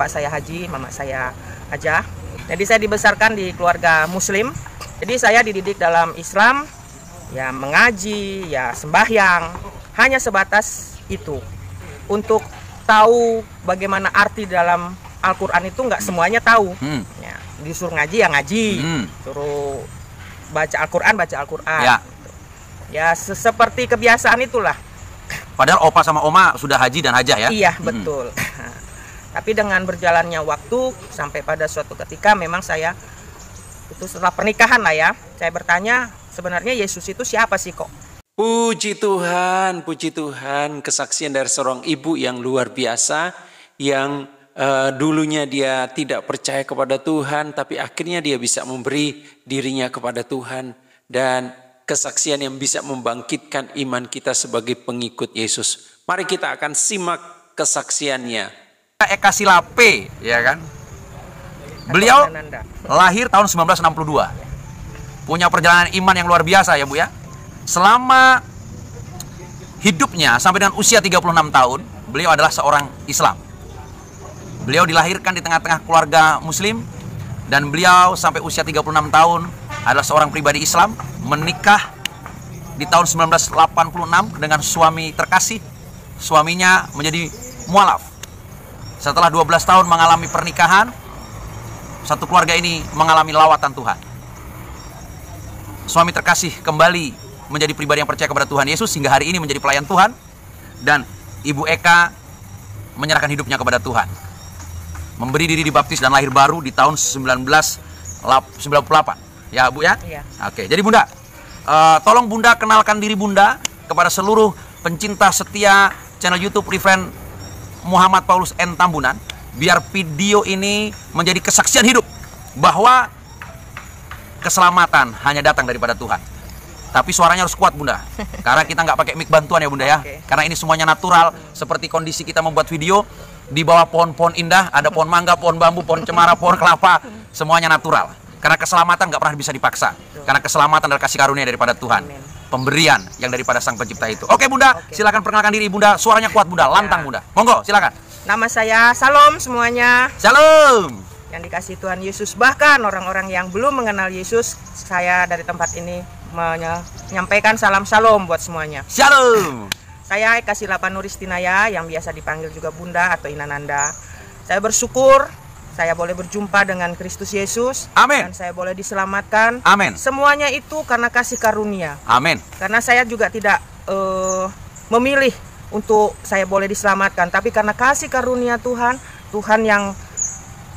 bapak saya haji, mama saya hajah. Jadi saya dibesarkan di keluarga muslim. Jadi saya dididik dalam Islam, ya mengaji, ya sembahyang. Hanya sebatas itu. Untuk tahu bagaimana arti dalam Al-Quran itu nggak semuanya tahu. Ya, disuruh ngaji ya ngaji, suruh baca Al-Quran Ya. Ya seperti kebiasaan itulah. Padahal opa sama oma sudah haji dan hajah ya? Iya, betul. Tapi dengan berjalannya waktu sampai pada suatu ketika memang saya itu setelah pernikahan lah ya, saya bertanya sebenarnya Yesus itu siapa sih kok? Puji Tuhan, kesaksian dari seorang ibu yang luar biasa, yang dulunya dia tidak percaya kepada Tuhan, tapi akhirnya dia bisa memberi dirinya kepada Tuhan, dan kesaksian yang bisa membangkitkan iman kita sebagai pengikut Yesus. Mari kita akan simak kesaksiannya. Eka Silape, ya kan? Beliau lahir tahun 1962. Punya perjalanan iman yang luar biasa ya Bu ya. Selama hidupnya sampai dengan usia 36 tahun, beliau adalah seorang Islam. Beliau dilahirkan di tengah-tengah keluarga muslim, dan beliau sampai usia 36 tahun adalah seorang pribadi Islam, menikah di tahun 1986 dengan suami terkasih. Suaminya menjadi mualaf. Setelah 12 tahun mengalami pernikahan, satu keluarga ini mengalami lawatan Tuhan. Suami terkasih kembali menjadi pribadi yang percaya kepada Tuhan Yesus hingga hari ini menjadi pelayan Tuhan, dan Ibu Eka menyerahkan hidupnya kepada Tuhan. Memberi diri dibaptis dan lahir baru di tahun 1998. Ya Bu ya? Iya. Oke, jadi Bunda, tolong Bunda kenalkan diri Bunda kepada seluruh pencinta setia channel YouTube Reverend Muhammad Paulus N. Tambunan, biar video ini menjadi kesaksian hidup bahwa keselamatan hanya datang daripada Tuhan. Tapi suaranya harus kuat Bunda, karena kita nggak pakai mic bantuan ya Bunda ya. Karena ini semuanya natural, seperti kondisi kita membuat video di bawah pohon-pohon indah, ada pohon mangga, pohon bambu, pohon cemara, pohon kelapa, semuanya natural. Karena keselamatan nggak pernah bisa dipaksa. Karena keselamatan adalah kasih karunia daripada Tuhan. Amin. Pemberian yang daripada Sang Pencipta itu. Oke Bunda, silakan perkenalkan diri Bunda. Suaranya kuat Bunda, lantang Bunda. Monggo, silakan. Nama saya Salam semuanya. Shalom. Yang dikasih Tuhan Yesus, bahkan orang-orang yang belum mengenal Yesus, saya dari tempat ini menyampaikan salam shalom buat semuanya. Shalom. Saya Eka Silapa Nuristinaya, yang biasa dipanggil juga Bunda atau Inananda. Saya bersyukur saya boleh berjumpa dengan Kristus Yesus. Amin. Dan saya boleh diselamatkan. Amin. Semuanya itu karena kasih karunia. Amin. Karena saya juga tidak memilih untuk saya boleh diselamatkan, tapi karena kasih karunia Tuhan, Tuhan yang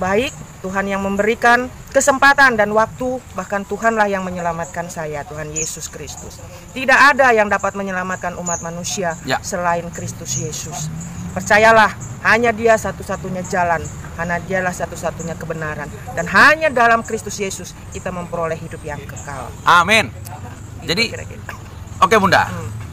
baik, Tuhan yang memberikan kesempatan dan waktu, bahkan Tuhanlah yang menyelamatkan saya, Tuhan Yesus Kristus. Tidak ada yang dapat menyelamatkan umat manusia selain Kristus Yesus. Percayalah, hanya Dia satu-satunya jalan, hanya Dialah satu-satunya kebenaran, dan hanya dalam Kristus Yesus kita memperoleh hidup yang kekal. Amin. Jadi, oke Bunda,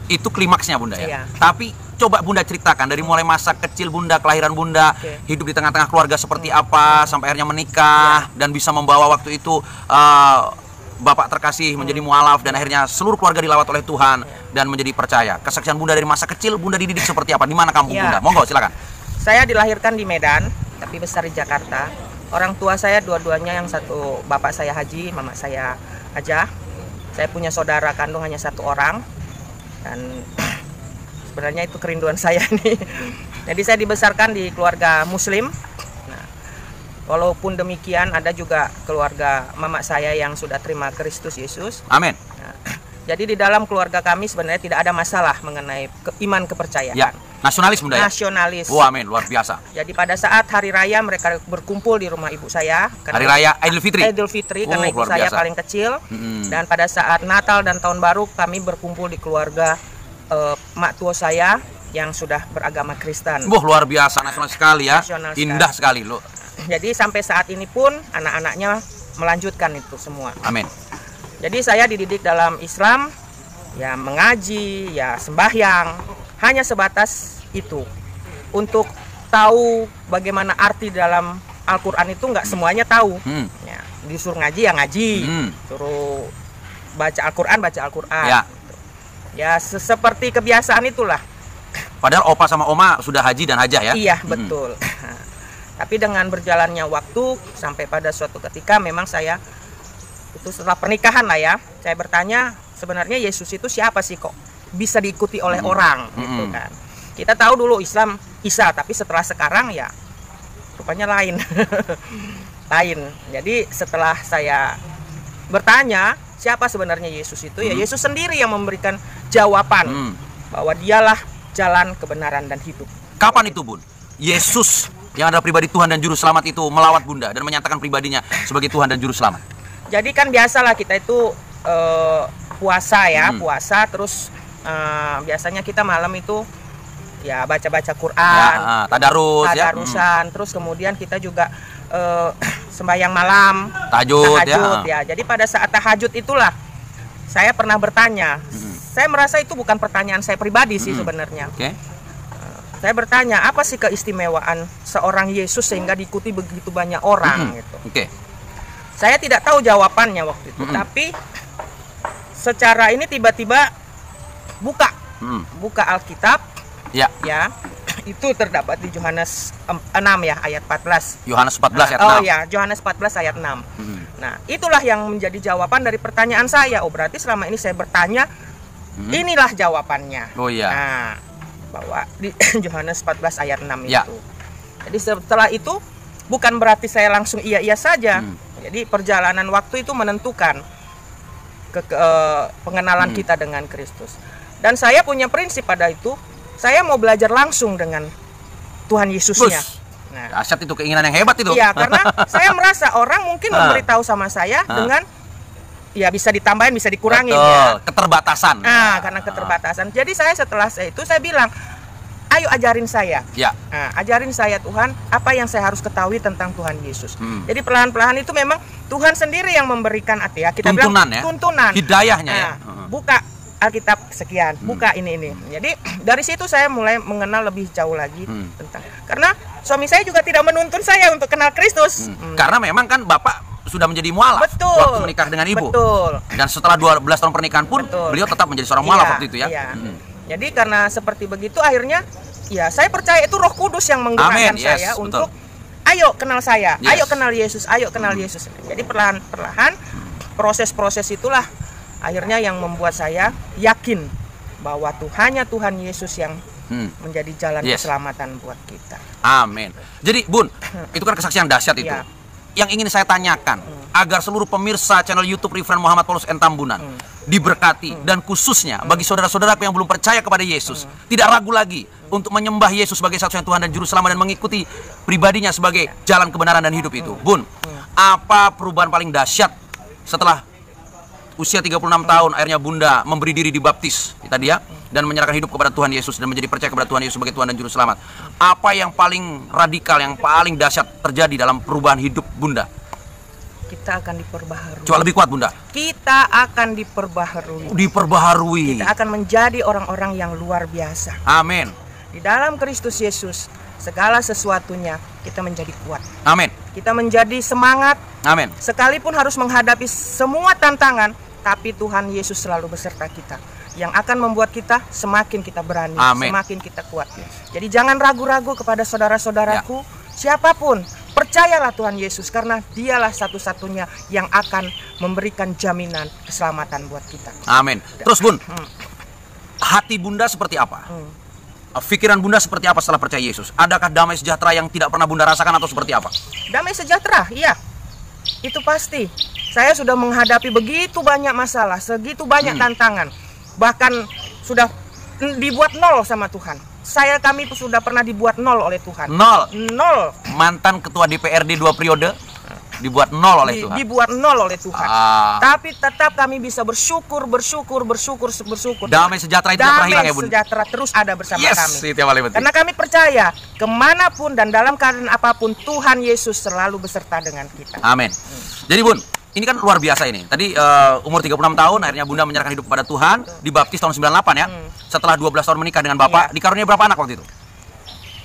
itu klimaksnya Bunda ya. Iya. Tapi coba Bunda ceritakan dari mulai masa kecil Bunda, kelahiran Bunda, hidup di tengah-tengah keluarga seperti apa, sampai akhirnya menikah, dan bisa membawa waktu itu Bapak terkasih menjadi mualaf, dan akhirnya seluruh keluarga dilawat oleh Tuhan dan menjadi percaya. Kesaksian Bunda dari masa kecil, Bunda dididik seperti apa? Di mana kampung Bunda? Monggo silakan. Saya dilahirkan di Medan, tapi besar di Jakarta. Orang tua saya dua-duanya, yang satu bapak saya haji, mama saya hajah. Saya punya saudara kandung hanya satu orang, dan sebenarnya itu kerinduan saya nih. Jadi saya dibesarkan di keluarga muslim. Nah, walaupun demikian ada juga keluarga mama saya yang sudah terima Kristus Yesus. Amin. Nah, jadi di dalam keluarga kami sebenarnya tidak ada masalah mengenai iman kepercayaan. Ya, nasionalis Bunda ya? Nasionalis. Oh, amin, luar biasa. Jadi pada saat hari raya mereka berkumpul di rumah ibu saya. Hari raya Idul Fitri? Idul Fitri, karena ibu saya paling kecil. Dan pada saat Natal dan Tahun Baru kami berkumpul di keluarga mak tua saya yang sudah beragama Kristen. Wah, luar biasa, nasional sekali ya. Nasional Indah sekali loh. Jadi sampai saat ini pun anak-anaknya melanjutkan itu semua. Amin. Jadi saya dididik dalam Islam, ya mengaji, ya sembahyang, hanya sebatas itu. Untuk tahu bagaimana arti dalam Al-Quran itu nggak semuanya tahu. Ya, disuruh ngaji ya ngaji, suruh baca Al-Quran Ya. Ya seperti kebiasaan itulah. Padahal opa sama oma sudah haji dan hajah ya? Iya, betul. Tapi dengan berjalannya waktu sampai pada suatu ketika memang saya itu setelah pernikahan lah ya, saya bertanya sebenarnya Yesus itu siapa sih kok bisa diikuti oleh orang gitu kan. Kita tahu dulu Islam Isa, tapi setelah sekarang ya rupanya lain. Lain. Jadi setelah saya bertanya siapa sebenarnya Yesus itu, ya Yesus sendiri yang memberikan jawaban bahwa dialah jalan, kebenaran, dan hidup. Kapan itu, Bun? Yesus yang adalah pribadi Tuhan dan Juru Selamat itu melawat Bunda dan menyatakan pribadinya sebagai Tuhan dan Juru Selamat. Jadi kan biasalah kita itu puasa ya, puasa terus biasanya kita malam itu ya baca-baca Quran, tadarusan, terus kemudian kita juga sembahyang malam, tahajud ya. Jadi pada saat tahajud itulah saya pernah bertanya. Saya merasa itu bukan pertanyaan saya pribadi sih sebenarnya. Saya bertanya, apa sih keistimewaan seorang Yesus sehingga diikuti begitu banyak orang gitu. Saya tidak tahu jawabannya waktu itu, tapi secara ini tiba-tiba buka Alkitab, ya, itu terdapat di Yohanes 6 ya, ayat 14. Yohanes 14 ayat 6. Oh ya, Yohanes 14 ayat 6. Nah, itulah yang menjadi jawaban dari pertanyaan saya. Oh, berarti selama ini saya bertanya, inilah jawabannya. Oh iya. Nah, bahwa di Yohanes 14 ayat 6 itu. Jadi setelah itu bukan berarti saya langsung iya saja. Jadi perjalanan waktu itu menentukan pengenalan kita dengan Kristus. Dan saya punya prinsip pada itu, saya mau belajar langsung dengan Tuhan Yesusnya. Nah, asyat itu keinginan yang hebat itu. Iya, karena saya merasa orang mungkin memberitahu sama saya dengan ya bisa ditambahin, bisa dikurangin. Betul, ya. keterbatasan. Karena keterbatasan. Jadi setelah itu saya bilang, ayo ajarin saya. Ajarin saya Tuhan, apa yang saya harus ketahui tentang Tuhan Yesus. Jadi perlahan-lahan itu memang Tuhan sendiri yang memberikan ya, kita tuntunan, bilang tuntunan. Hidayahnya ya. Buka Alkitab sekian, buka ini. Jadi dari situ saya mulai mengenal lebih jauh lagi tentang. Karena suami saya juga tidak menuntun saya untuk kenal Kristus. Karena memang kan Bapak sudah menjadi mualaf waktu menikah dengan Ibu. Dan setelah 12 tahun pernikahan pun beliau tetap menjadi seorang mualaf waktu itu ya. Jadi karena seperti begitu akhirnya ya saya percaya itu Roh Kudus yang menggerakkan saya untuk ayo kenal saya, ayo kenal Yesus, ayo kenal Yesus. Jadi perlahan-perlahan proses-proses itulah akhirnya yang membuat saya yakin bahwa hanya Tuhan Yesus yang menjadi jalan keselamatan buat kita. Amin. Jadi Bun, itu kan kesaksian dahsyat itu. Yang ingin saya tanyakan agar seluruh pemirsa channel YouTube Reverend Muhammad Paulus N. Tambunan diberkati, dan khususnya bagi saudara-saudaraku yang belum percaya kepada Yesus, tidak ragu lagi untuk menyembah Yesus sebagai satu-satunya Tuhan dan Juru Selamat dan mengikuti pribadinya sebagai jalan kebenaran dan hidup itu. Bun, apa perubahan paling dahsyat setelah usia 36 tahun akhirnya Bunda memberi diri dibaptis tadi ya, dan menyerahkan hidup kepada Tuhan Yesus dan menjadi percaya kepada Tuhan Yesus sebagai Tuhan dan Juru Selamat? Apa yang paling radikal, yang paling dahsyat terjadi dalam perubahan hidup Bunda? Kita akan diperbaharui. Coba lebih kuat Bunda. Kita akan diperbaharui. Kita akan menjadi orang-orang yang luar biasa. Amin. Di dalam Kristus Yesus segala sesuatunya kita menjadi kuat. Amin. Kita menjadi semangat. Amin. Sekalipun harus menghadapi semua tantangan, tapi Tuhan Yesus selalu beserta kita, yang akan membuat kita semakin kita berani, semakin kita kuat. Jadi jangan ragu-ragu kepada saudara-saudaraku, siapapun, percayalah Tuhan Yesus, karena dialah satu-satunya yang akan memberikan jaminan keselamatan buat kita. Amin. Terus Bun, hati Bunda seperti apa? Pikiran Bunda seperti apa setelah percaya Yesus? Adakah damai sejahtera yang tidak pernah Bunda rasakan atau seperti apa? Damai sejahtera, iya. Itu pasti. Saya sudah menghadapi begitu banyak masalah, segitu banyak tantangan. Bahkan sudah dibuat nol sama Tuhan. Kami sudah pernah dibuat nol oleh Tuhan. Nol. Mantan ketua DPRD 2 periode dibuat nol oleh Tuhan. Dibuat nol oleh Tuhan. Tapi tetap kami bisa bersyukur. Damai sejahtera itu tidak pernah hilang ya Bun? Damai sejahtera terus ada bersama kami. Itu yang paling penting. Karena kami percaya kemanapun dan dalam keadaan apapun Tuhan Yesus selalu beserta dengan kita. Amin. Jadi Bun, ini kan luar biasa ini. Tadi umur 36 tahun akhirnya Bunda menyerahkan hidup kepada Tuhan, dibaptis tahun 98 ya. Setelah 12 tahun menikah dengan Bapak, dikaruniai berapa anak waktu itu?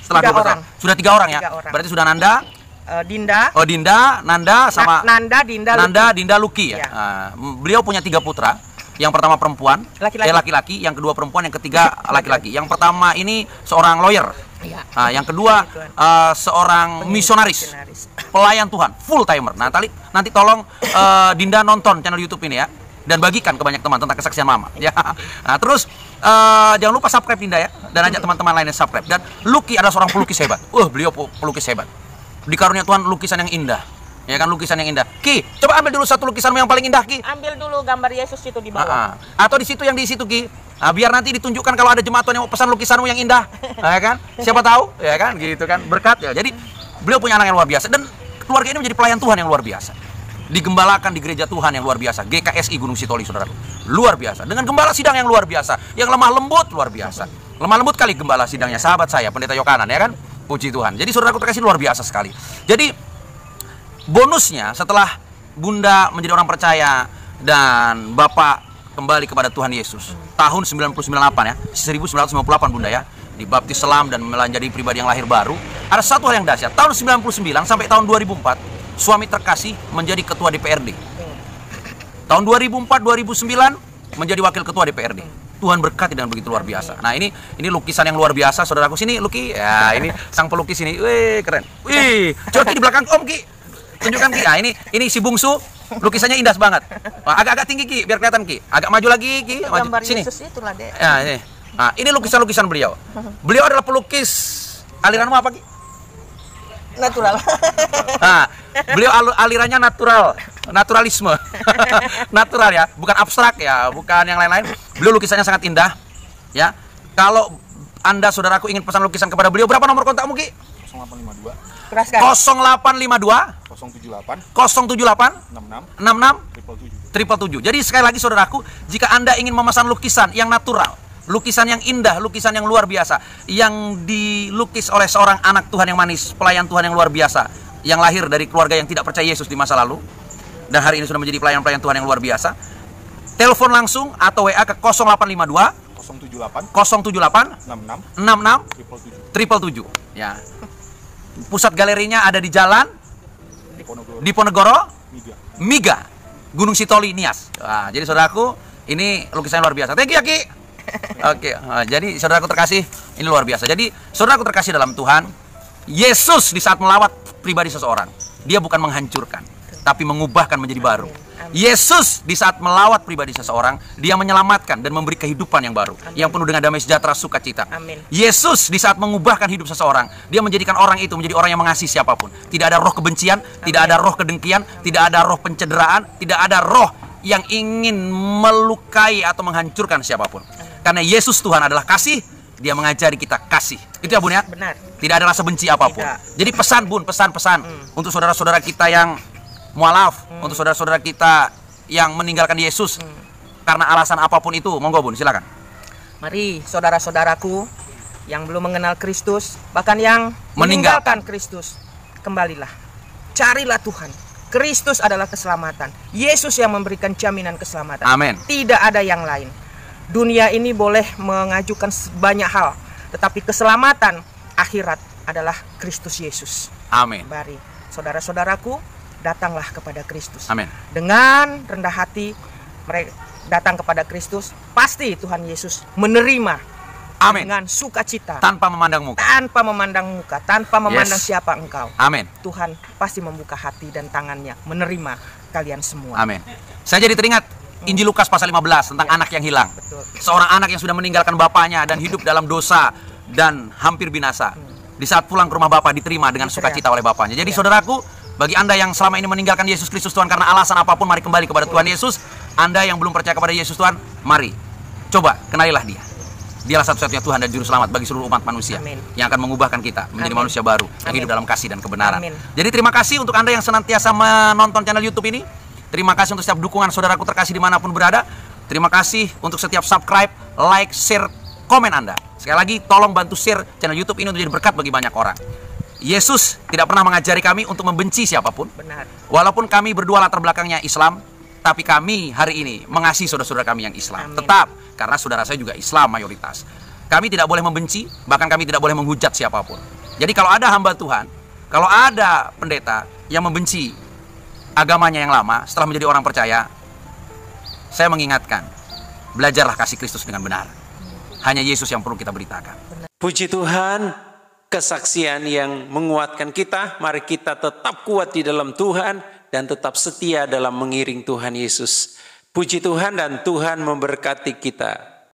Setelah 12 tahun. Sudah 3 orang ya? Berarti sudah Nanda, Dinda. Oh Dinda, Nanda sama Nanda, Dinda, Luki ya. Beliau punya 3 putra. Yang pertama perempuan, laki-laki. Yang kedua perempuan, yang ketiga laki-laki. Yang pertama ini seorang lawyer. Iya. Nah, yang kedua seorang misionaris, pelayan Tuhan, full timer. Nah, nanti tolong Dinda nonton channel YouTube ini ya, dan bagikan ke banyak teman tentang kesaksian Mama. Ya. Nah, terus jangan lupa subscribe Dinda ya, dan ajak teman-teman lainnya subscribe. Dan Lucky adalah seorang pelukis hebat. Beliau pelukis hebat. Dikarunia Tuhan lukisan yang indah. Ya kan, lukisan yang indah. Ki, coba ambil dulu satu lukisanmu yang paling indah, Ki. Ambil dulu gambar Yesus itu di bawah. Atau di situ, yang di situ, Ki. Biar nanti ditunjukkan kalau ada jemaat Tuhan yang mau pesan lukisanmu yang indah. Ya kan? Siapa tahu, ya kan? Gitu kan, berkat ya. Jadi beliau punya anak yang luar biasa, dan keluarga ini menjadi pelayan Tuhan yang luar biasa. Digembalakan di gereja Tuhan yang luar biasa, GKSI Gunung Sitoli, saudaraku. Luar biasa. Dengan gembala sidang yang luar biasa, yang lemah lembut luar biasa. Lemah lembut kali gembala sidangnya, sahabat saya, Pendeta Yokanan, ya kan? Puji Tuhan. Jadi saudaraku terkasih, luar biasa sekali. Jadi bonusnya setelah Bunda menjadi orang percaya dan Bapak kembali kepada Tuhan Yesus tahun 1998 ya, 1998 Bunda ya, dibaptis selam dan menjadi pribadi yang lahir baru. Ada satu hal yang dahsyat. Tahun 99 sampai tahun 2004 suami terkasih menjadi ketua DPRD. Tahun 2004-2009 menjadi wakil ketua DPRD. Tuhan berkati dengan begitu luar biasa. Nah, ini lukisan yang luar biasa, saudaraku. Sini Lucky. Ya, ini sang pelukis ini. Wih, keren. Wih, coba Ki di belakang Om, Ki. Tunjukkan, Ki. Nah, ini si bungsu, lukisannya indah banget. Agak-agak tinggi, Ki, biar kelihatan, Ki. Agak maju lagi, Ki. Maju. Gambar Sini. Yesus itulah, Dek. Nah, ini. Nah, ini lukisan-lukisan beliau. Beliau adalah pelukis aliranmu apa, Ki? Natural. Nah, beliau alirannya naturalisme. Natural ya, bukan abstrak ya, bukan yang lain-lain. Beliau lukisannya sangat indah. Ya. Kalau Anda saudaraku ingin pesan lukisan kepada beliau, berapa nomor kontakmu, Ki? 0852 Keraskan. 0852 078 078 66 66 777. 777. Jadi sekali lagi saudaraku, jika Anda ingin memesan lukisan yang natural, lukisan yang indah, lukisan yang luar biasa, yang dilukis oleh seorang anak Tuhan yang manis, pelayan Tuhan yang luar biasa, yang lahir dari keluarga yang tidak percaya Yesus di masa lalu, dan hari ini sudah menjadi pelayan-pelayan Tuhan yang luar biasa, telepon langsung atau WA ke 0852 078 078 66 66 777. 777. Ya. Pusat galerinya ada di Jalan Diponegoro Miga, Gunung Sitoli, Nias. Nah, jadi saudaraku, ini lukisannya luar biasa. Thank you ya, Ki. Oke, jadi saudaraku terkasih, ini luar biasa. Jadi saudaraku terkasih dalam Tuhan, Yesus di saat melawat pribadi seseorang, dia bukan menghancurkan, tapi mengubahkan menjadi baru. Yesus di saat melawat pribadi seseorang, dia menyelamatkan dan memberi kehidupan yang baru, yang penuh dengan damai sejahtera, sukacita. Yesus di saat mengubahkan hidup seseorang, dia menjadikan orang itu menjadi orang yang mengasihi siapapun. Tidak ada roh kebencian, tidak ada roh kedengkian, tidak ada roh pencederaan, tidak ada roh yang ingin melukai atau menghancurkan siapapun. Karena Yesus Tuhan adalah kasih, dia mengajari kita kasih. Itu ya Bun ya? Benar. Tidak ada rasa benci apapun. Tidak. Jadi pesan Bun, pesan-pesan untuk saudara-saudara kita yang mualaf, untuk saudara-saudara kita yang meninggalkan Yesus karena alasan apapun itu, monggo Bun, silakan. Mari saudara-saudaraku yang belum mengenal Kristus, bahkan yang meninggalkan Kristus, kembalilah. Carilah Tuhan. Kristus adalah keselamatan. Yesus yang memberikan jaminan keselamatan. Amin. Tidak ada yang lain. Dunia ini boleh mengajukan banyak hal, tetapi keselamatan akhirat adalah Kristus Yesus. Amin. Mari saudara-saudaraku, datanglah kepada Kristus. Amin. Dengan rendah hati mereka datang kepada Kristus, pasti Tuhan Yesus menerima. Amin. Dengan sukacita, Tanpa memandang muka. tanpa memandang muka, tanpa memandang Yes. siapa engkau. Amin. Tuhan pasti membuka hati dan tangannya menerima kalian semua. Amin. Saya jadi teringat Injil Lukas pasal 15 tentang anak yang hilang. Betul. Seorang anak yang sudah meninggalkan bapaknya dan hidup dalam dosa dan hampir binasa. Di saat pulang ke rumah bapak diterima dengan sukacita oleh bapaknya. Jadi saudaraku, bagi Anda yang selama ini meninggalkan Yesus Kristus Tuhan karena alasan apapun, mari kembali kepada Tuhan Yesus. Anda yang belum percaya kepada Yesus Tuhan, mari coba kenalilah dia. Dialah satu-satunya Tuhan dan juru selamat bagi seluruh umat manusia. Amin. Yang akan mengubahkan kita menjadi Amin. manusia baru yang Amin. hidup dalam kasih dan kebenaran. Amin. Jadi terima kasih untuk Anda yang senantiasa menonton channel YouTube ini. Terima kasih untuk setiap dukungan saudaraku terkasih dimanapun berada. Terima kasih untuk setiap subscribe, like, share, komen Anda. Sekali lagi tolong bantu share channel YouTube ini untuk jadi berkat bagi banyak orang. Yesus tidak pernah mengajari kami untuk membenci siapapun. Benar. Walaupun kami berdua latar belakangnya Islam, tapi kami hari ini mengasihi saudara-saudara kami yang Islam. Amin. Tetap, karena saudara saya juga Islam mayoritas. Kami tidak boleh membenci, bahkan kami tidak boleh menghujat siapapun. Jadi kalau ada hamba Tuhan, kalau ada pendeta yang membenci agamanya yang lama setelah menjadi orang percaya, saya mengingatkan, belajarlah kasih Kristus dengan benar. Hanya Yesus yang perlu kita beritakan. Puji Tuhan, kesaksian yang menguatkan kita. Mari kita tetap kuat di dalam Tuhan dan tetap setia dalam mengiring Tuhan Yesus. Puji Tuhan dan Tuhan memberkati kita.